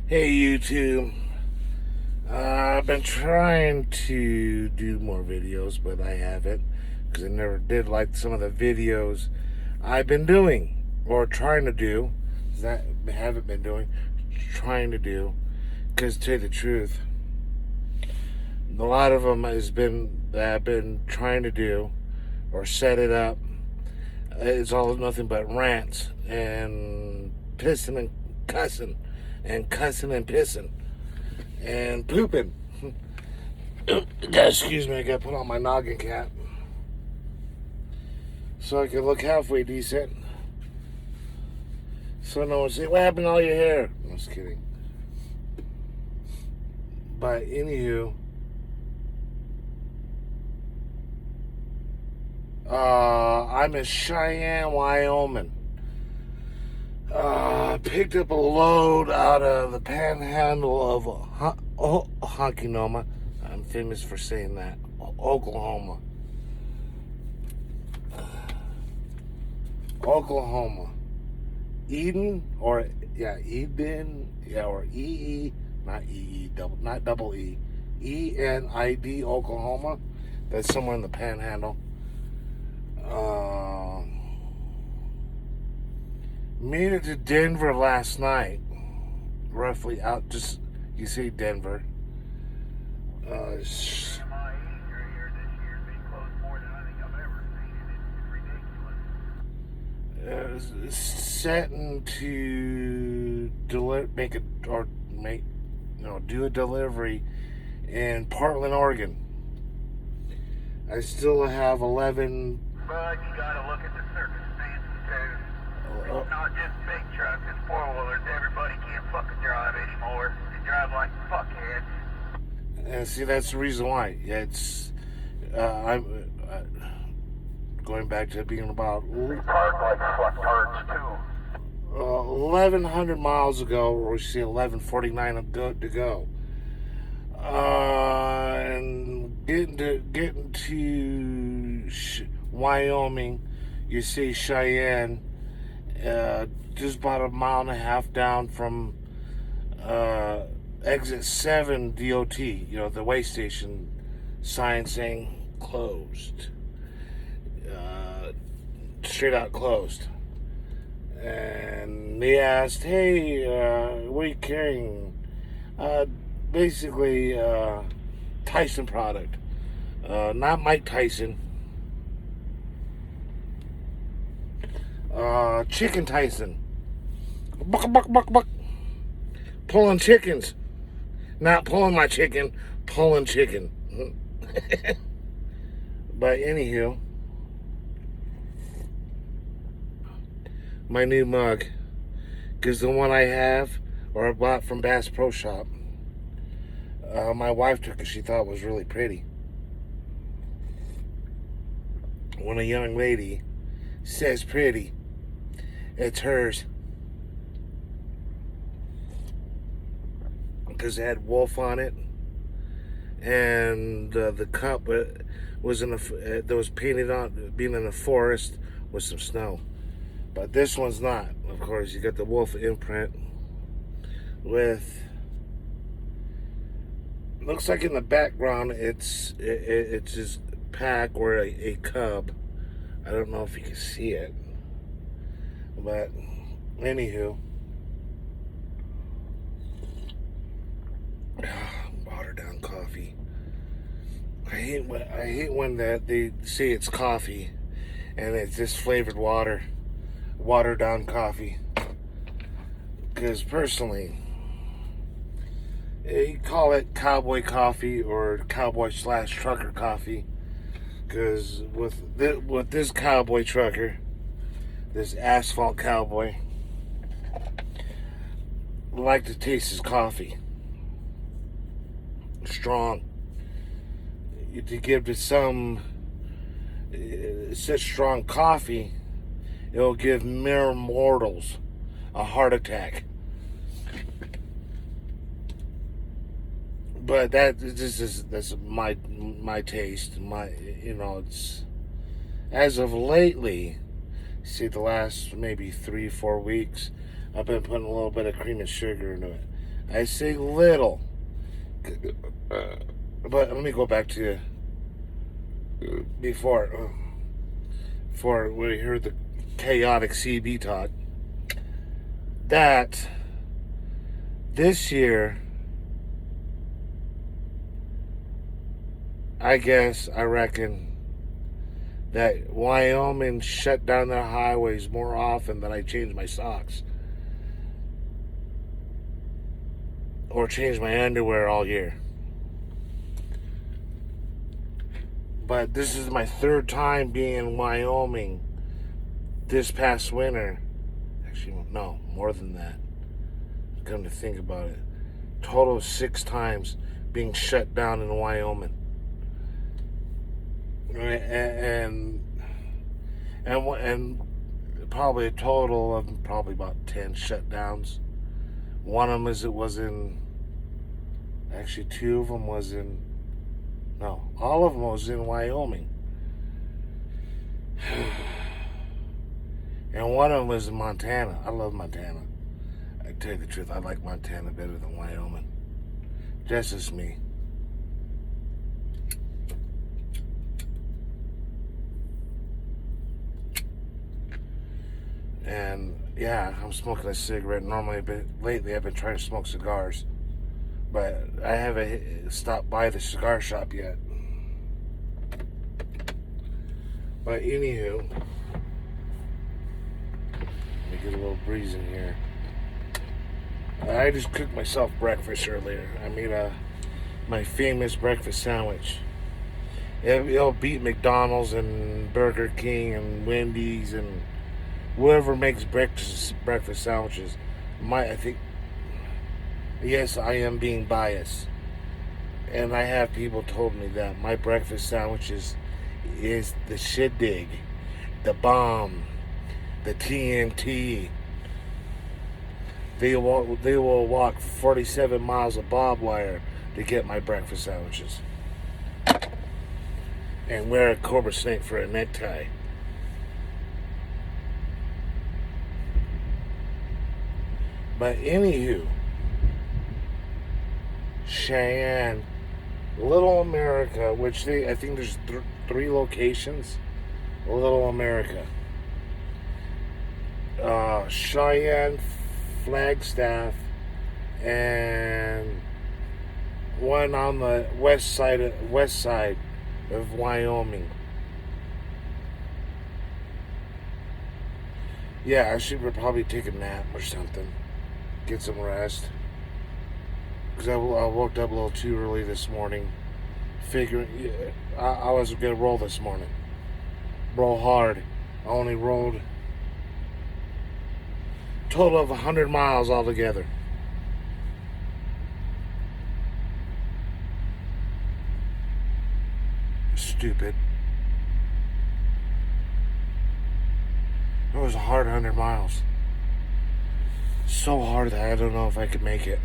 Hey YouTube, I've been trying to do more videos, but I haven't because I never did like some of the videos I've been doing or trying to do. That I haven't been doing, trying to do. Because to tell you the truth, a lot of them has been that I've been trying to do or set it up. It's all nothing but rants and pissing and cussing and pissing and pooping. Excuse me, I gotta put on my noggin cap so I can look halfway decent. So no one say, "What happened to all your hair?" I'm just kidding. But anywho, I'm in Cheyenne, Wyoming. Picked up a load out of the panhandle of Honkinoma. I'm famous for saying that. Oklahoma. Oklahoma. Eden or EE, not EE, not double E. ENID, Oklahoma. That's somewhere in the panhandle. Made it to Denver last night. Roughly out, just, you say Denver. Setting to do a delivery in Portland, Oregon. I still have 11. But you gotta look at the circumstances too. It's not just big trucks, it's four-wheelers. Everybody can't fucking drive anymore. They drive like fuckheads. And see, that's the reason why. It's I'm going back to being about They park like fucktards too. 1,100 miles ago, or we see 11:49 to go. And getting to Wyoming, you see Cheyenne, just about a mile and a half down from exit 7 DOT. You know, the way station sign saying closed, straight out closed. And they asked, "Hey, what are you carrying?" Basically, Tyson product. Not Mike Tyson. Chicken Tyson. Buck, buck, buck, buck. Pulling chickens. Not pulling my chicken, pulling chicken. But anywho, my new mug, because the one I have, or I bought from Bass Pro Shop, my wife took it. She thought it was really pretty. When a young lady says pretty, it's hers. Because it had wolf on it, and the cup was that was painted on being in a forest with some snow. But this one's not. Of course, you got the wolf imprint with. Looks like in the background it's his pack or a cub. I don't know if you can see it, but anywho, watered down coffee. I hate when that they say it's coffee and it's just flavored watered down coffee. Because personally, you call it cowboy coffee or cowboy/trucker coffee. Because with this cowboy trucker, this asphalt cowboy, I like to taste his coffee. Strong. To give to some such strong coffee, it'll give mere mortals a heart attack. But that's my taste. It's as of lately. See, the last maybe 3-4 weeks, I've been putting a little bit of cream and sugar into it. I say little. But let me go back to before we heard the chaotic CB talk. That this year, I reckon that Wyoming shut down their highways more often than I change my socks or change my underwear all year. But this is my third time being in Wyoming this past winter. Actually, no, more than that. Come to think about it, total of 6 times being shut down in Wyoming. And probably a total of probably about 10 shutdowns. One of them actually 2 of them was in, no, all of them was in Wyoming. And one of them was in Montana. I love Montana. I tell you the truth, I like Montana better than Wyoming. That's just me. And yeah, I'm smoking a cigarette. Normally, but lately I've been trying to smoke cigars, but I haven't stopped by the cigar shop yet. But anywho, let me get a little breeze in here. I just cooked myself breakfast earlier. I made my famous breakfast sandwich. It'll beat McDonald's and Burger King and Wendy's and whoever makes breakfast sandwiches. I think, yes, I am being biased, and I have people told me that my breakfast sandwiches is the shindig, the bomb, the TNT. They will walk 47 miles of barbed wire to get my breakfast sandwiches, and wear a cobra snake for a necktie. But anywho, Cheyenne, Little America, which I think there's 3 locations. Little America, Cheyenne, Flagstaff, and one on the west side of Wyoming. Yeah, I should probably take a nap or something. Get some rest. Because I woke up a little too early this morning. Figuring I was going to roll this morning. Roll hard. I only rolled a total of 100 miles altogether. Stupid. It was a hard 100 miles. So hard that I don't know if I could make it.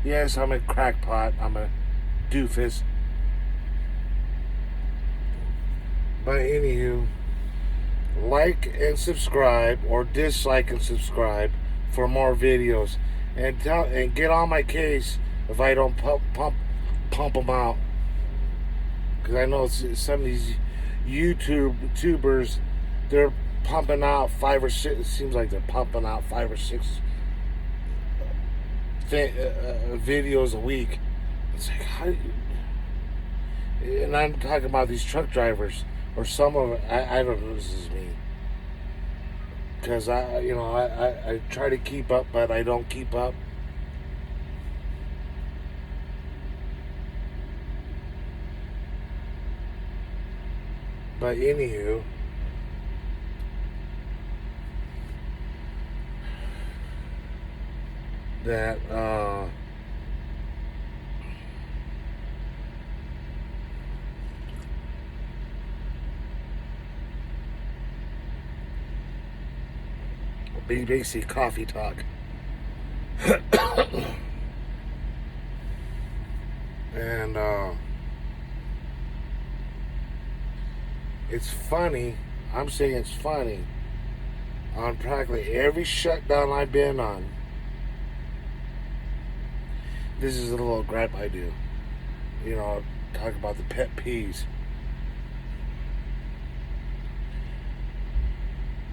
Yes, I'm a crackpot. I'm a doofus. But anywho, like and subscribe, or dislike and subscribe for more videos, and get on my case if I don't pump them out. Because I know some of these YouTubers, they're pumping out 5 or 6. It seems like they're pumping out 5 or 6 videos a week. It's like, how do you, and I'm talking about these truck drivers, or some of it. I don't know. This is me, because I try to keep up, but I don't keep up. But anywho, that basically coffee talk. And it's funny. I'm saying it's funny on practically every shutdown I've been on. This is a little gripe I do. You know, talk about the pet peeves.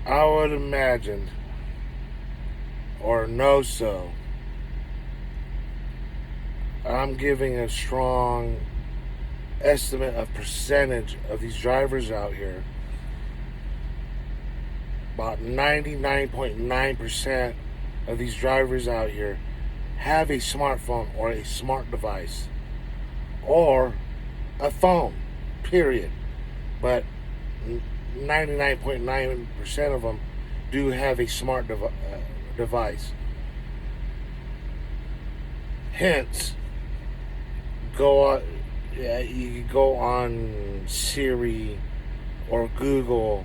I would imagine, or know so, I'm giving a strong estimate of percentage of these drivers out here. About 99.9% of these drivers out here have a smartphone or a smart device or a phone, period. But 99.9% of them do have a smart device. Hence, you can go on Siri or Google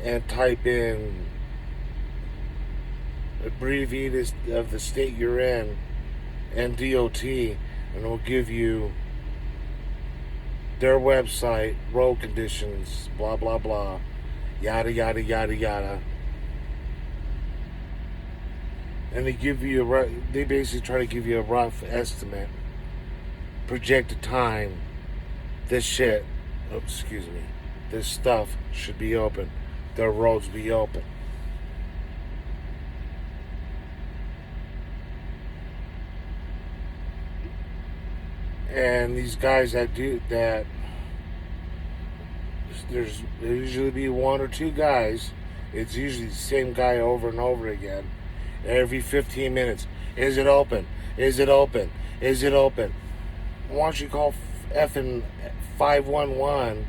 and type in abbreviated of the state you're in and DOT, and it will give you their website, road conditions, blah blah blah, yada yada yada yada. And they basically try to give you a rough estimate, projected time. This stuff should be open. Their roads be open. And these guys that do that, there usually be one or two guys. It's usually the same guy over and over again. Every 15 minutes. Is it open? Is it open? Is it open? Why don't you call effing 511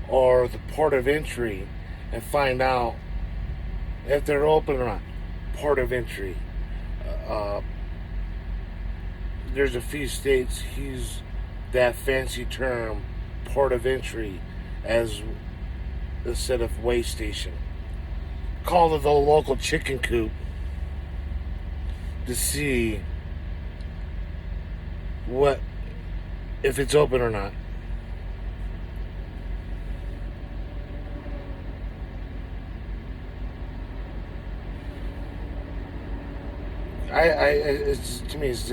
or the port of entry and find out if they're open or not? Port of entry. There's a few states use that fancy term, port of entry, as instead of way station. Call it the local chicken coop to see if it's open or not.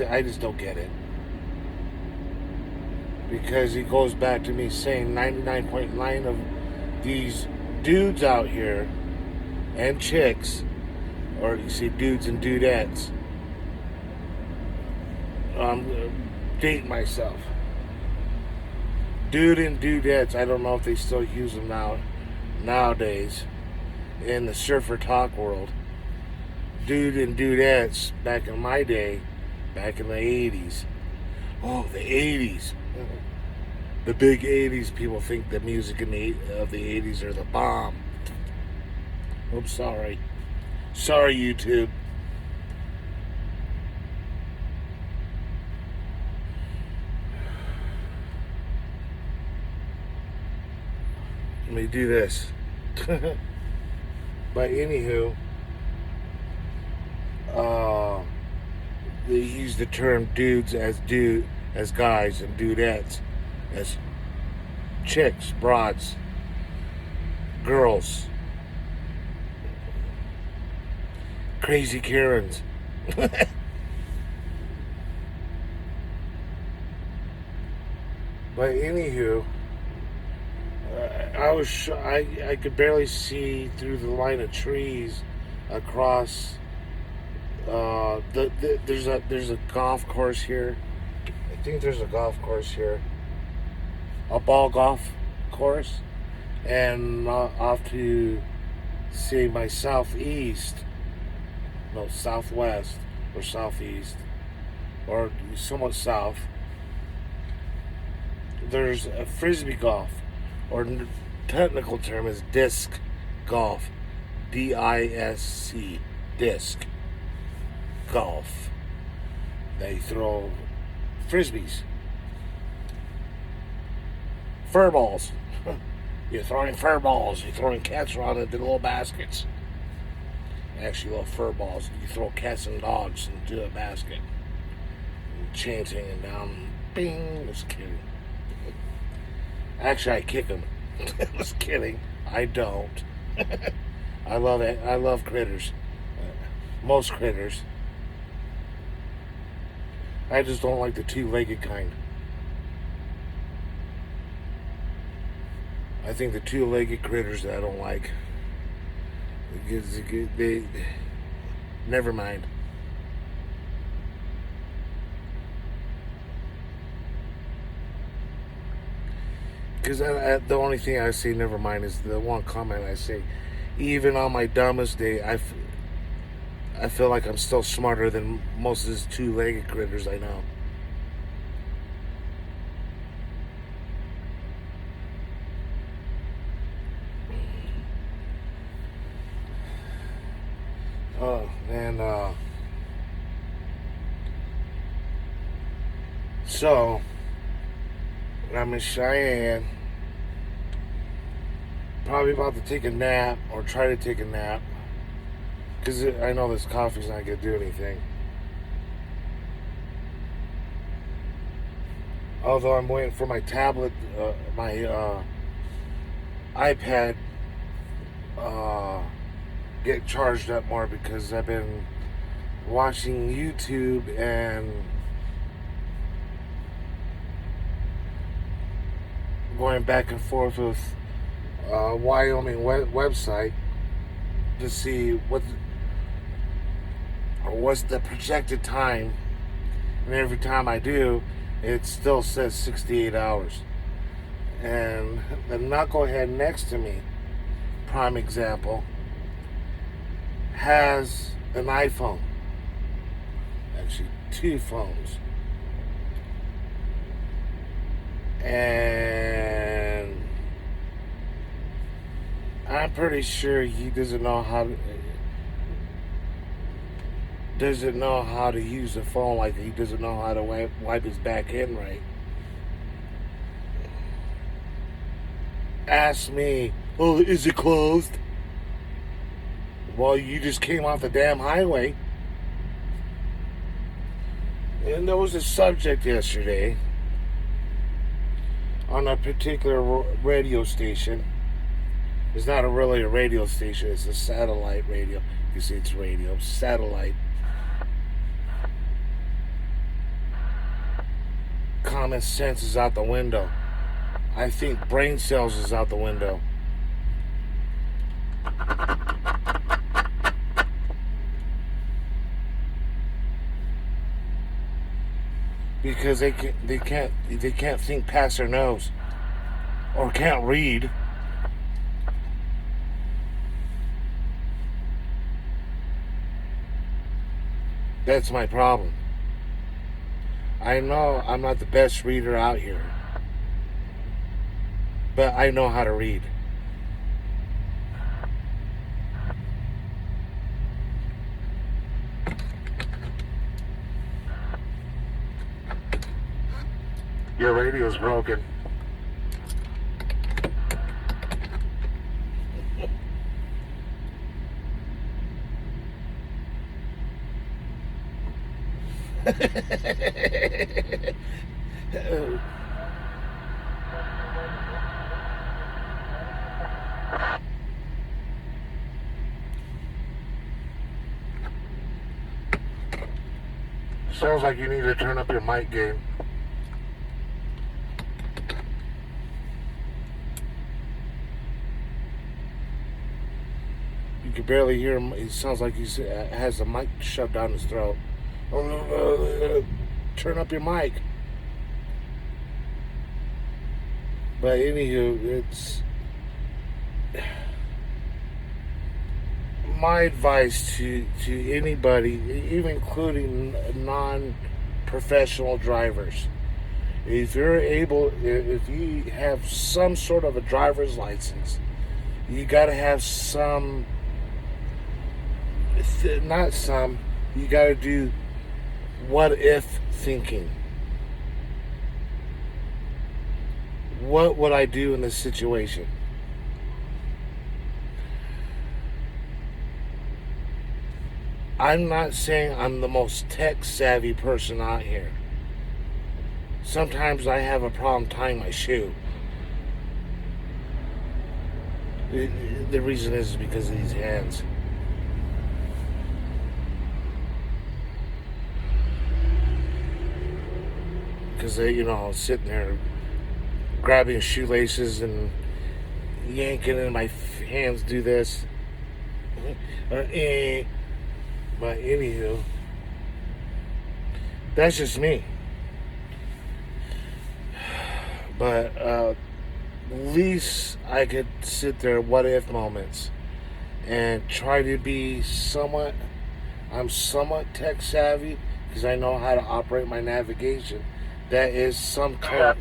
I just don't get it, because it goes back to me saying 99.9 of these dudes out here and chicks, or you see dudes and dudettes. I'm dating myself. Dude and dudettes. I don't know if they still use them nowadays in the surfer talk world. Dude and dudettes back in my day, back in the 80s. Oh, the 80s. The big 80s. People think the music of the 80s are the bomb. Oops, sorry. Sorry, YouTube. Let me do this. But anywho, they use the term dudes as guys, and dudettes as chicks, broads, girls, crazy Karens. But anywho, I could barely see through the line of trees across. There's a golf course here. I think there's a golf course here, a ball golf course, and off to say my southwest or southeast, or somewhat south. There's a frisbee golf, or technical term is disc golf, DISC, disc golf. They throw frisbees, fur balls. You're throwing fur balls. You're throwing cats around into little baskets. Actually, little fur balls. You throw cats and dogs into a basket. And chains hanging down. Bing. Just kidding. Actually, I kick them. Just kidding. I don't. I love it. I love critters. Most critters. I just don't like the two-legged kind. I think the two-legged critters that I don't like. Never mind. Because the only thing I say, never mind, is the one comment I say. Even on my dumbest day, I feel like I'm still smarter than most of these two-legged critters I know. Oh, and so I'm in Cheyenne, probably about to take a nap or try to take a nap, because I know this coffee's not gonna do anything. Although I'm waiting for my tablet, my iPad, get charged up more, because I've been watching YouTube and going back and forth with Wyoming website to see what's the projected time, and every time I do, it still says 68 hours. And the knucklehead next to me, prime example, has an iPhone. Actually, two phones. And I'm pretty sure he doesn't know how to use the phone, like he doesn't know how to wipe his back end right. Ask me, oh, is it closed? Well, you just came off the damn highway. And there was a subject yesterday on a particular radio station. It's not really a radio station, it's a satellite radio. You see, it's radio, satellite. Common sense is out the window. I think brain cells is out the window. Because they can't think past their nose, or can't read. That's my problem. I know I'm not the best reader out here, but I know how to read. Your radio's broken. Sounds like you need to turn up your mic game. You can barely hear him. It sounds like he has the mic shoved down his throat. Turn up your mic. But anywho, it's my advice to anybody, even including non-professional drivers. If you have some sort of a driver's license, you got to have you got to do what if thinking. What would I do in this situation? I'm not saying I'm the most tech savvy person out here. Sometimes I have a problem tying my shoe. The reason is because of these hands. Because they, sitting there grabbing shoelaces and yanking, and my hands do this. But anywho, that's just me. But at least I could sit there, what if moments, and try to be I'm somewhat tech savvy because I know how to operate my navigation. That is some kind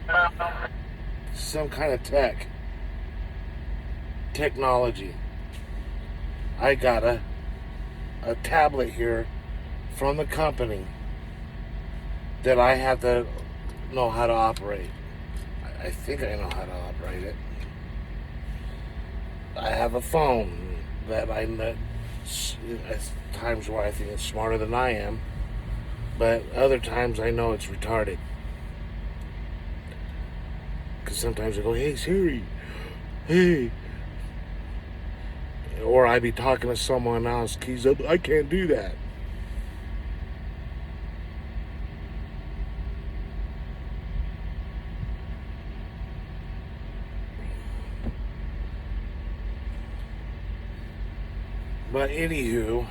of technology. I got a tablet here from the company that I have to know how to operate. I think I know how to operate it. I have a phone that I know at times where I think it's smarter than I am, but other times I know it's retarded. Because sometimes I go, "Hey Siri, hey," or I be talking to someone else, keys up. I can't do that. But anywho,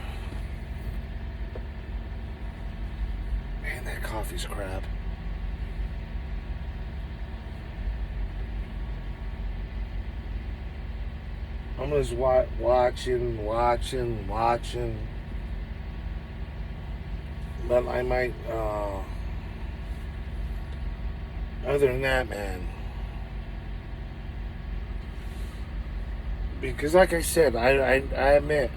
man, that coffee's crap. I'm just watching. But I might, other than that, man. Because like I said, I admit,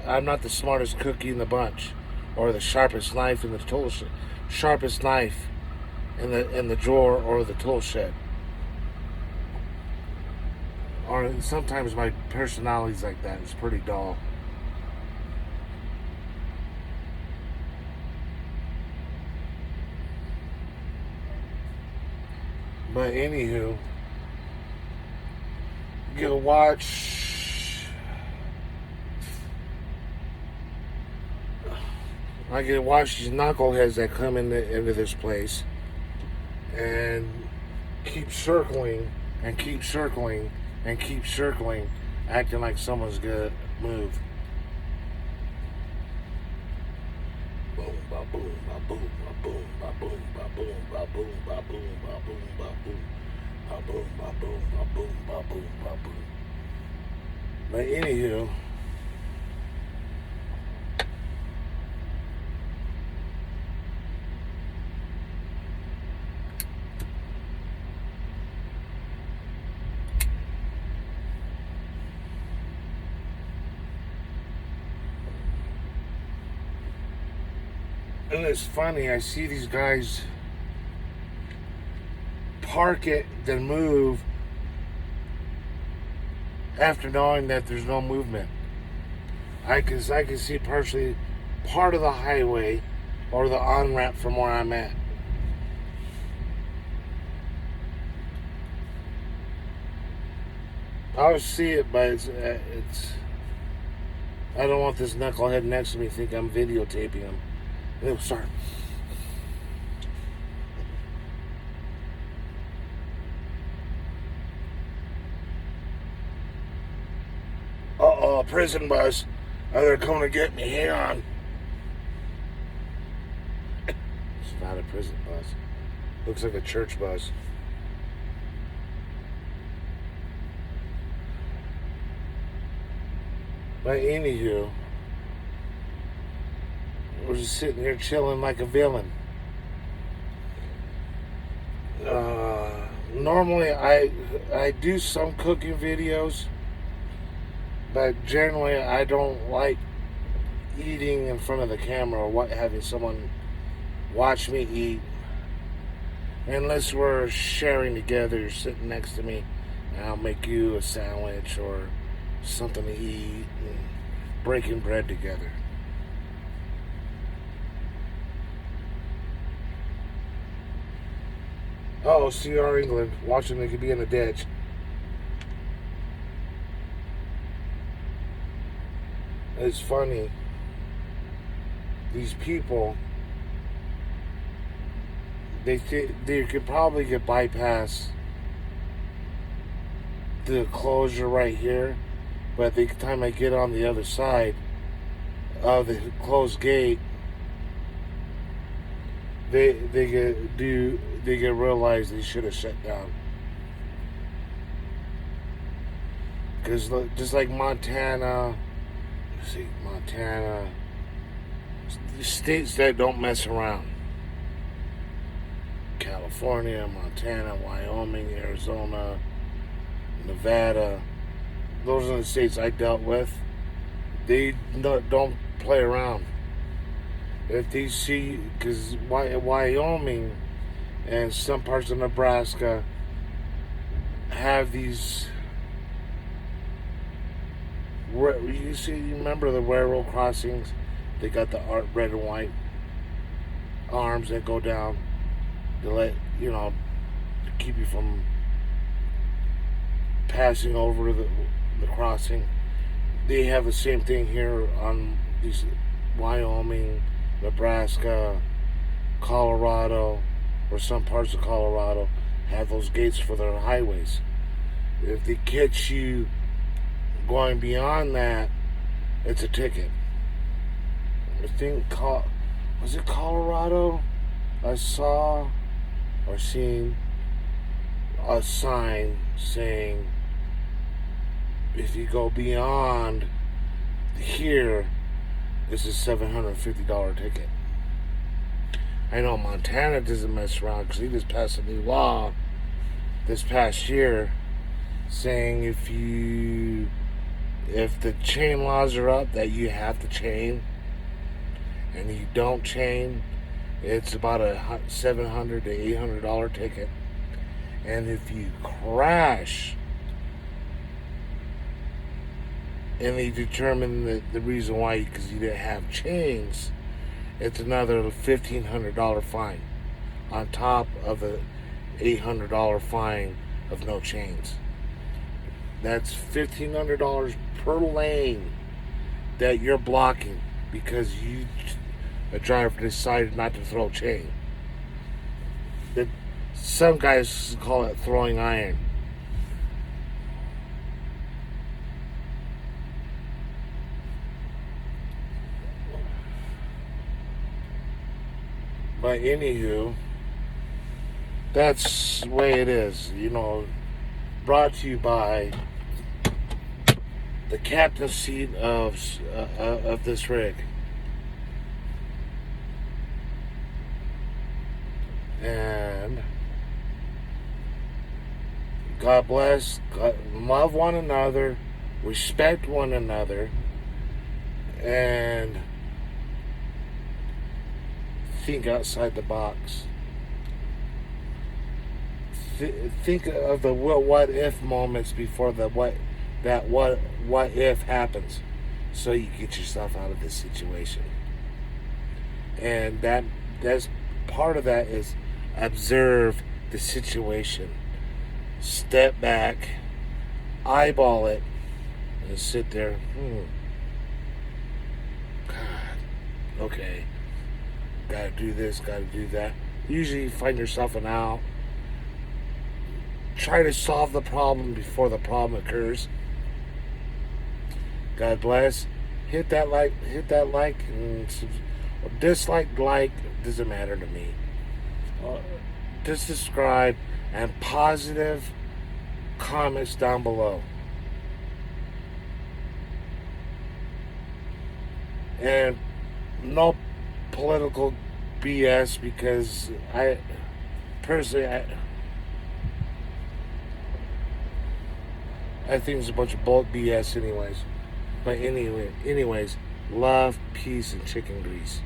I'm not the smartest cookie in the bunch, or the sharpest knife in the tool shed, sharpest knife in the drawer or the tool shed. Or sometimes my personality's like that. It's pretty dull. But anywho, go watch. I get to watch these knuckleheads that come into this place and keep circling and keep circling and keep circling, acting like someone's gonna move. Boom, ba boom, ba boom, ba boom, ba boom, ba boom, ba boom, ba boom, ba boom, ba boom, ba boom, ba boom, ba boom, ba boom, ba boom. But anywho, and it's funny, I see these guys park it, then move after knowing that there's no movement. I can see partially part of the highway or the on-ramp from where I'm at. I always see it, but it's I don't want this knucklehead next to me think I'm videotaping him. It'll start. Uh-oh, a prison bus. Oh, they're coming to get me. Hang on. It's not a prison bus. Looks like a church bus. But anywho, we're just sitting here chilling like a villain. Normally I do some cooking videos, but generally I don't like eating in front of the camera or having someone watch me eat, unless we're sharing together. You're sitting next to me and I'll make you a sandwich or something to eat and breaking bread together. Oh, CR England, watching they could be in a ditch. It's funny. These people, they could probably get bypass the closure right here, but the time I get on the other side of the closed gate, they get realize they should have shut down. Because just like Montana, states that don't mess around. California, Montana, Wyoming, Arizona, Nevada. Those are the states I dealt with. They don't play around. If they see, because Wyoming and some parts of Nebraska have these. You remember the railroad crossings? They got the red and white arms that go down to let to keep you from passing over the crossing. They have the same thing here on these Wyoming, Nebraska, Colorado, or some parts of Colorado have those gates for their highways. If they catch you going beyond that, it's a ticket. I think, was it Colorado? I saw or seen a sign saying, if you go beyond here, this is $750 ticket. I know Montana doesn't mess around because he just passed a new law this past year saying if the chain laws are up that you have to chain, and you don't chain, it's about a $700 to $800 ticket. And if you crash and they determine the reason why, because you didn't have chains, it's another $1,500 fine on top of the $800 fine of no chains. That's $1,500 per lane that you're blocking because a driver decided not to throw chain. Some guys call it throwing iron. But anywho, that's the way it is. Brought to you by the captain's seat of this rig. And God bless, love one another, respect one another, and think outside the box. Think of the what if moments before the what if happens, so you get yourself out of this situation. And that's part of that is observe the situation, step back, eyeball it, and sit there. God, okay, gotta do this, gotta do that. Usually you find yourself an out. Try to solve the problem before the problem occurs. God bless. Hit that like, and dislike, doesn't matter to me. Just subscribe and positive comments down below. And no political BS, because I think it's a bunch of bulk BS anyways. But anyways, love, peace, and chicken grease.